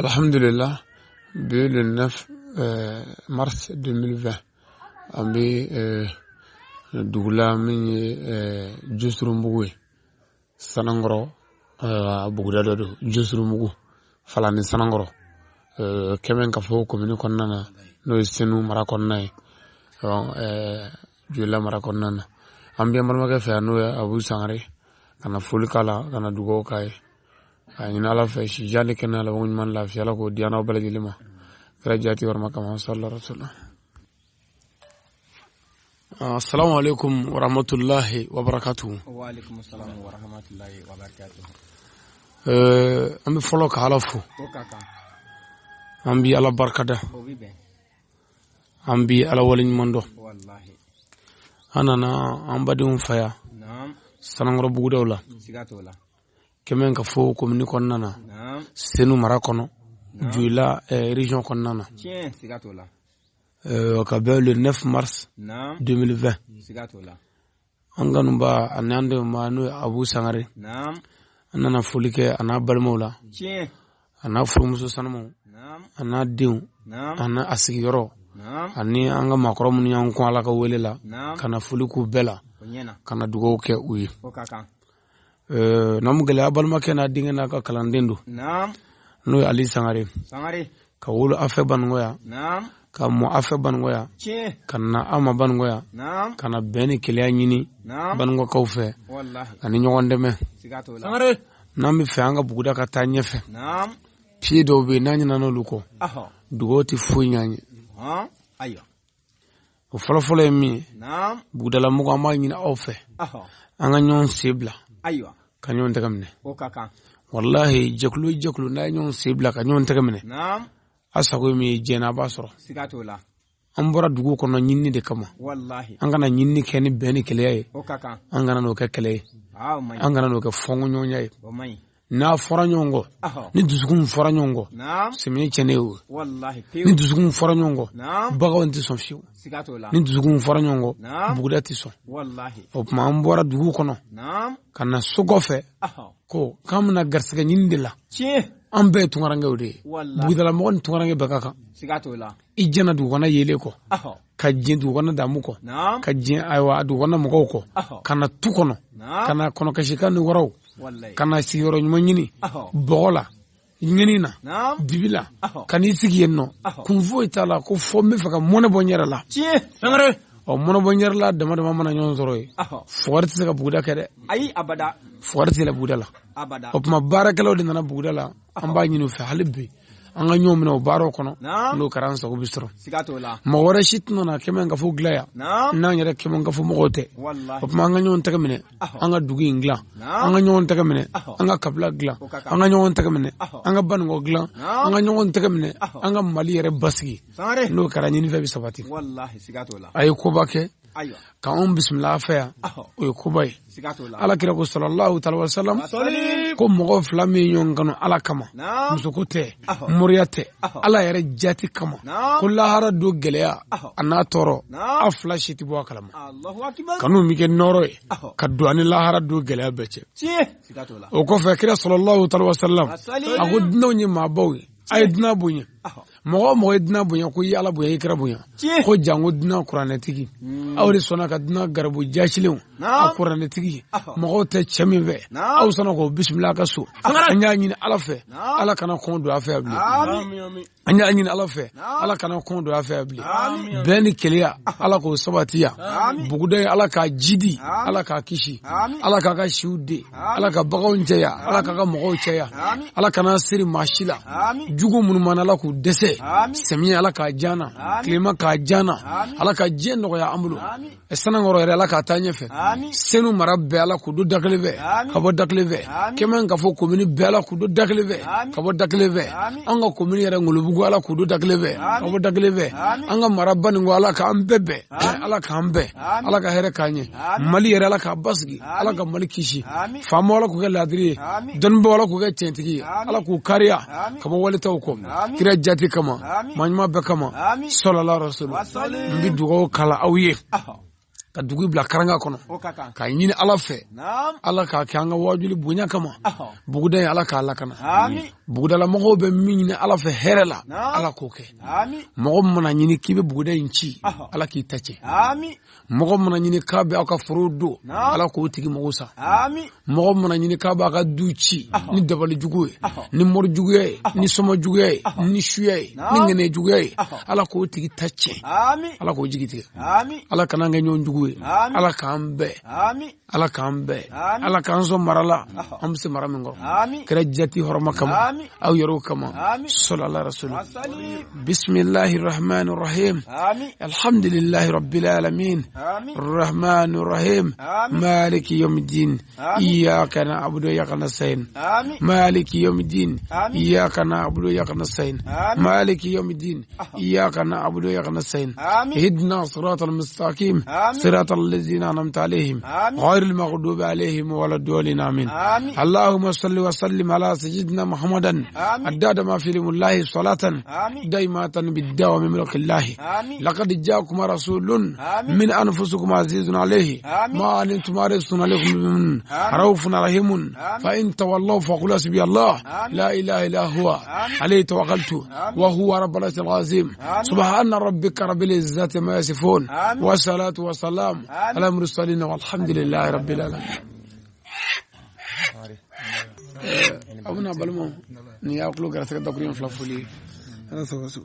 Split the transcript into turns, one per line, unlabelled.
Alhamdulillah, le 9 mars 2020, ambi dugula min Jusrumbugu Sanangoro bugula do Jusrumbugu falani Sanangoro kemen ka fo commune konnana no senu mara konnay jula mara konnana ambi marma ke fa no Abu Sangare kana fulikala kana dugo kay ni ala fa shi jale kana la won man la fi ala ko diana balagi lima rajati war makama sallallahu alaihi wasallam. Assalamu alaikum wa rahmatullahi wa barakatuh.
Wa alaikum assalam wa rahmatullahi wa barakatuh.
Ambi folo ka halafu ambi ala barkada ambi ala walin mondo
wallahi
anana ambadi faya
naam
sanangro bugudawla
sigatola
kemen ka fo commune konnana senu mara kono juila région konnana
tiens sigatola
ka be le 9 mars 2020
sigatola
anganumba anande manu Abu Sangare
naam
anana folike ana balmola
tiens
ana fumuso sanamo
naam
ana diu
naam
ana asigiro
naam
ani anga makoro mun yan ko ala ka welela
naam
kana fuliku bela
onyena
kana dugo ke uyi
o kaka
namu gele abalma kena dingena ka kalandendo
naam
no Ali Sangare ka wulu afe bangoya
naam
ka mo afe bangoya
tiens
kana ama bangoya
naam
kana beni kele nyini
naam
bango kaufe
wallahi
ani nyogondeme
sigatola
Sangare nami fe anga buguda ka tanyefe
naam
pido be nanyina no luko
aho
dugoti funyanye
ayo
o folo mi
naam
bugudala mugo ama nyina ofe
aho
anga nyon sibla
ayo
kanyon tagamne
o kaka
wallahi jeklu na nyon sibla kanyon tagamne
naam
asago mi jena basoro
sigatola
ambora dugu kono nyinni de kama
wallahi
angana nyinni keni beni kele
o kaka
angana no ke kele
mai
angana no ke fongo nyonya
o mai
na fora nyongo ni dusukun fora nyongo
naam
semi chenewu
wallahi
ni dusukun fora nyongo
naam
bagawanti son fiu
sigatola
ni dusukun fora nyongo
naam
bugudati son
wallahi
o ma ambora dugu kono
naam
kana sugofe ko kamna garsega nyindila ambe tungarange ode bugudala mo tungarange bakaka
sigatola
ijena du wana yele ko ka jin du wana damu ko ka jin aywa du wana mo ko kana tukono kana kono ka shikani waraw kana sigoro nyuma nyini bola nyinina dibila kani sigi yenno kun fo itala ko fo me faka mona bonyera la Sangare o mona bonyera la dama mana nyon soroy forti saka buda kede
ay abada
forti la budala
abada
o ma barakalo de nana budala amba nyinu fi halibbi anga nyomna o baro kono no karansa ko bistro
sigatola
mo wara shitno na kemen ga fu glaya na nyere kemen ga fu mogote
wallahi
o ma anga nyon tagamine anga dugi ingla anga nyon tagamine anga kabla gla anga nyon tagamine anga bango gla anga nyon tagamine anga mali yere basgi no karanyini fe bisabati
wallahi sigatola
ay ko bake
ayo
ka on bismillah fa o ko bay
sigatola
ala kira ko sallallahu alaihi wasallam ko mo flami nyon kanu ala kama musukote muriyate ala yare jati kama kullahara do geleya ana toro afla shiti bo kalama
Allahu akbar
kanu mi ke noro kaddu ani lahara do geleya bece
sigatola
o ko fa kira sallallahu alaihi wasallam agudno nyi mabawi ay dina bunya mo dina bunya ko yala bunya ikra bunya ko jango dina qur'anatiki awri sona ka dina garbu jashilew qur'anatiki mo te chemive aw sona ko bismillah ka su anya nyini alafe ala kana ko do afa abli anya nyini alafe ala kana ko do afa abli ben keliya ala ko sabatiya buguday ala ka jidi ala ka kishi ala ka shude ala ka bagawunjeya ala ka mo cheya ala kana siri mashila jugo mun manala ku dese semiya ala ka jana klima ka jana ala ka jeno ya amulu sanangoro ala ka tanyefe senu marabbe ala ku do dakleve ka bo dakleve kemen ka fo commune be ala ku do dakleve ka bo dakleve anga commune yere ngulubugo ala ku do dakleve ka bo dakleve anga marabban ngo ala ka ambebe ala ka ambe ala ka here kanye mali yere ala ka basgi ala ka mali kishi famo ala ku ga ladri donbo ala ku ga tentigi ala ku kariya ka bo wali taw ko kira jati kama manima be kama sallallahu alaihi wasallam mbi dugo kala awiye ka dugu bila karanga kono ka nyini ala fe ala ka kanga wajuli bunya kama buguday ala ka ala kana bugudala mɔgɔw bɛ min ɲini ala fɛ hɛrɛ la ala k'o kɛ mɔgɔ mana ɲini k'i bɛ buguda in ci ala k'i ta cɛ mɔgɔ mana ɲini k'a bɛ aw ka foro don ala k'o tigi mago sa mɔgɔ mana ɲini k'a b'a ka du ci ni dabali jugu ye ni mori juguya ye ni sɔmɔ juguya ye ni suya ye ni ŋɛnɛ juguya ye ala k'o tigi ta cɛ ala k'o jigi tigɛ ala kana kɛ ɲɔgɔn jugu ye ala k'an bɛɛ ala k'an bɛɛ ala k'an sɔn mara la an bɛ se mara min kɔrɔ kɛra jati hɔrɔma kama aw yɛrɛw kama sallallahu rasul bismillahir rahmanir rahim alhamdulillahi rabbil alamin arrahmanir rahim maliki yawmiddin iyyaka na'budu wa iyyaka nasta'in maliki yawmiddin iyyaka na'budu wa iyyaka nasta'in maliki yawmiddin iyyaka na'budu wa iyyaka nasta'in ihdina siratal mustaqim siratal ladzina an'amta alaihim ghayril maghdubi alaihim waladdallin amin اللهم صل وسلم على سيدنا محمد عدد ما في علم الله صلاة دائمة بالدوام من ملك الله لقد جاءكم رسول من أنفسكم عزيز عليه ما أنتم حريص عليكم من رؤوف رحيم فإن تولوا فقولوا حسبي الله لا إله إلا هو عليه توكلت وهو رب العرش العظيم سبحان ربك رب العزة ما يصفون والصلاة والسلام على المرسلين والحمد لله رب العالمين abuna balmo ni ya kulo gara saka dakuri fla fuli ana so